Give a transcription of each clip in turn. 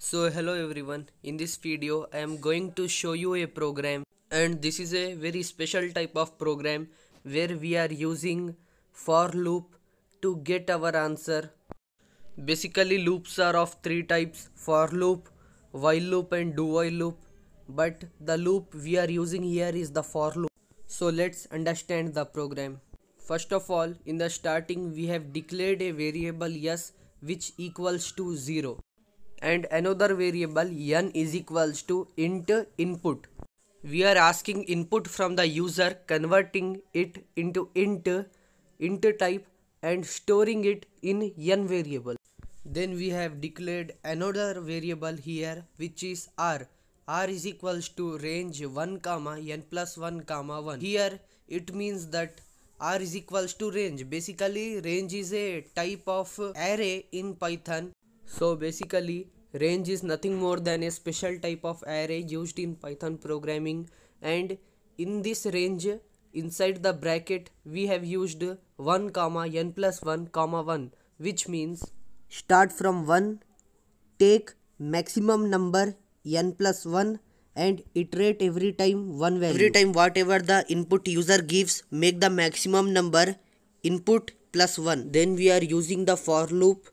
So hello everyone, in this video I am going to show you a program, and this is a very special type of program where we are using for loop to get our answer. Basically loops are of three types: for loop, while loop and do while loop, but the loop we are using here is the for loop. So let's understand the program. First of all, in the starting we have declared a variable s which equals to 0, and another variable n is equals to int input. We are asking input from the user, converting it into int type, and storing it in n variable. Then we have declared another variable here which is r. R is equals to range 1 comma n plus 1 comma 1. Here it means that r is equals to range. Basically range is a type of array in Python. So basically range is nothing more than a special type of array used in Python programming, and in this range inside the bracket we have used 1 comma n plus 1 comma 1, which means start from 1, take maximum number n plus 1 and iterate every time one value. Every time whatever the input user gives, make the maximum number input plus 1. Then we are using the for loop.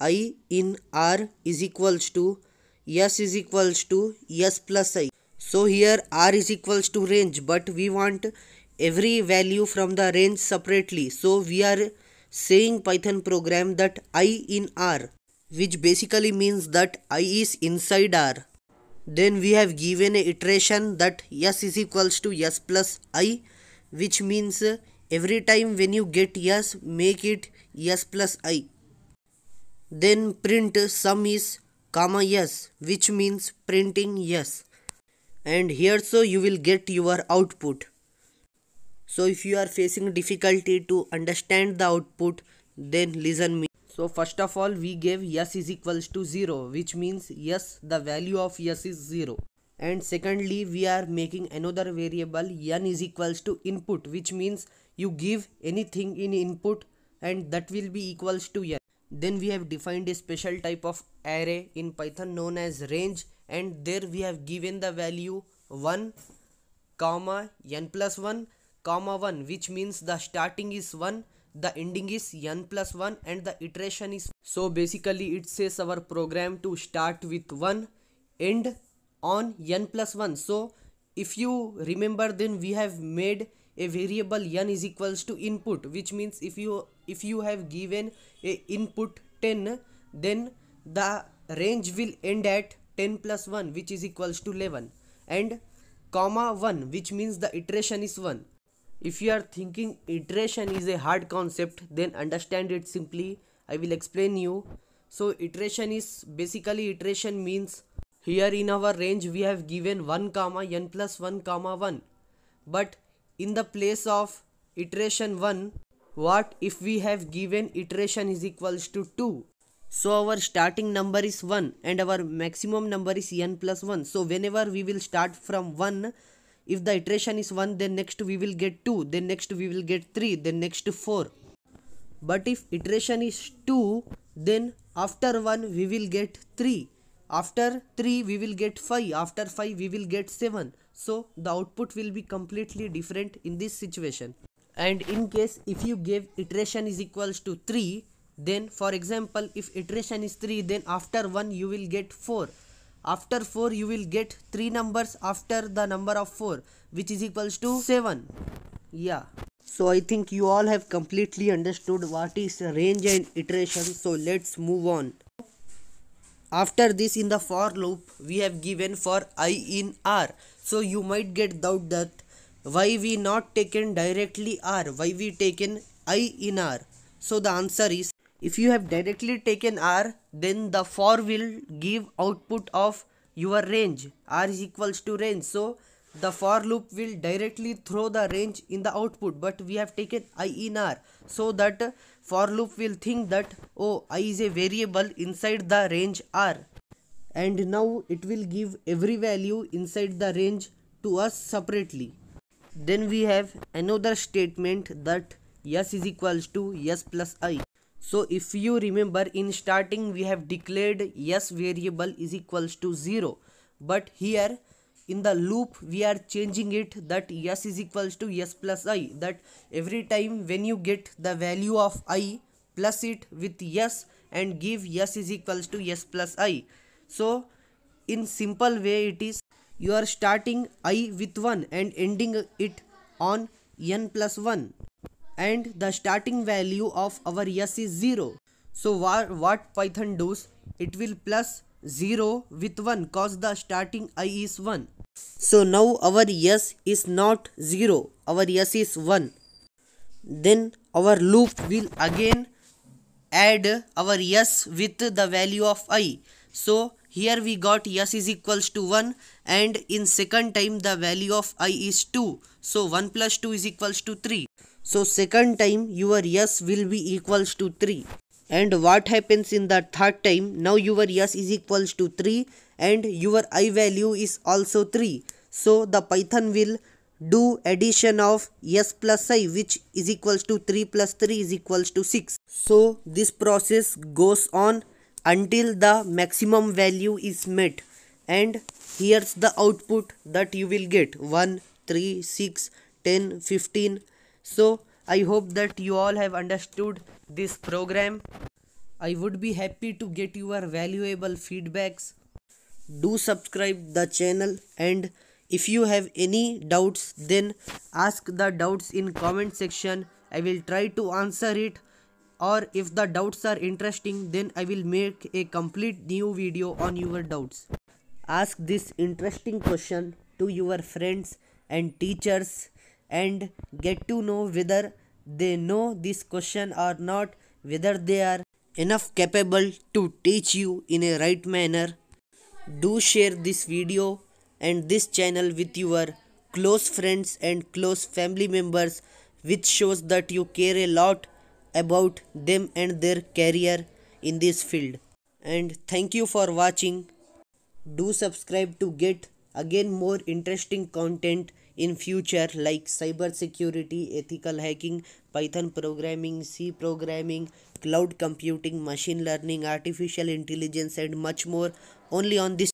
I in r is equals to s is equals to s plus I. So here r is equals to range, but we want every value from the range separately. So we are saying Python program that I in r, which basically means that I is inside r. Then we have given a iteration that s is equals to s plus I, which means every time when you get s, make it s plus I. Then print sum is comma s, which means printing s, and here so you will get your output. So if you are facing difficulty to understand the output, then listen me. So first of all we gave s is equals to 0, which means yes, the value of s is 0. And secondly we are making another variable n is equals to input, which means you give anything in input and that will be equals to n. Then we have defined a special type of array in Python known as range, and there we have given the value 1 comma n plus 1 comma 1, which means the starting is 1, the ending is n plus 1, and the iteration is. So basically it says our program to start with 1, end on n plus 1. So if you remember, then we have made a variable n is equals to input, which means if you have given a input 10, then the range will end at 10 plus 1, which is equals to 11, and comma 1, which means the iteration is 1. If you are thinking iteration is a hard concept, then understand it simply. I will explain you. So iteration is basically, iteration means here in our range we have given 1 comma n plus 1 comma 1, but in the place of iteration 1, what if we have given iteration is equals to 2? So our starting number is 1 and our maximum number is n plus 1. So whenever we will start from 1, if the iteration is 1, then next we will get 2, then next we will get 3, then next 4. But if iteration is 2, then after 1 we will get 3, after 3 we will get 5, after 5 we will get 7. So the output will be completely different in this situation. And in case if you give iteration is equals to 3, then for example if iteration is 3, then after 1 you will get 4, after 4 you will get 3 numbers after the number of 4, which is equals to 7. Yeah, so I think you all have completely understood what is range and iteration. So let's move on. After this, in the for loop we have given for I in r. So you might get doubt that why we not taken directly r, why we taken I in r. So the answer is, if you have directly taken r, then the for will give output of your range. R is equals to range, so the for loop will directly throw the range in the output, but we have taken I in r, so that for loop will think that, oh, I is a variable inside the range r, and now it will give every value inside the range to us separately. Then we have another statement that s is equals to s plus I. So if you remember, in starting we have declared yes variable is equals to 0, but here in the loop we are changing it that yes is equals to yes plus I, that every time when you get the value of I, plus it with yes and give yes is equals to yes plus I. So in simple way it is, you are starting I with 1 and ending it on n plus 1, and the starting value of our yes is 0. So what Python does, it will plus 0 with 1 cause the starting I is 1. So now our yes is not 0, our yes is 1. Then our loop will again add our yes with the value of I. So here we got yes is equals to 1, and in second time the value of I is 2. So 1 plus 2 is equals to 3. So second time your yes will be equals to 3. And what happens in the third time? Now your yes is equals to 3 and your I value is also 3. So the Python will do addition of yes plus I, which is equals to 3 plus 3 is equals to 6. So this process goes on until the maximum value is met, and here's the output that you will get: 1, 3, 6, 10, 15. So I hope that you all have understood this program. I would be happy to get your valuable feedbacks. Do subscribe the channel, and if you have any doubts then ask the doubts in comment section. I will try to answer it, or if the doubts are interesting then I will make a complete new video on your doubts. Ask this interesting question to your friends and teachers and get to know whether they know this question or not, whether they are enough capable to teach you in a right manner. Do share this video and this channel with your close friends and close family members, which shows that you care a lot about them and their career in this field. And thank you for watching. Do subscribe to get again more interesting content in future, like cyber security, ethical hacking, Python programming, C programming, cloud computing, machine learning, artificial intelligence and much more, only on this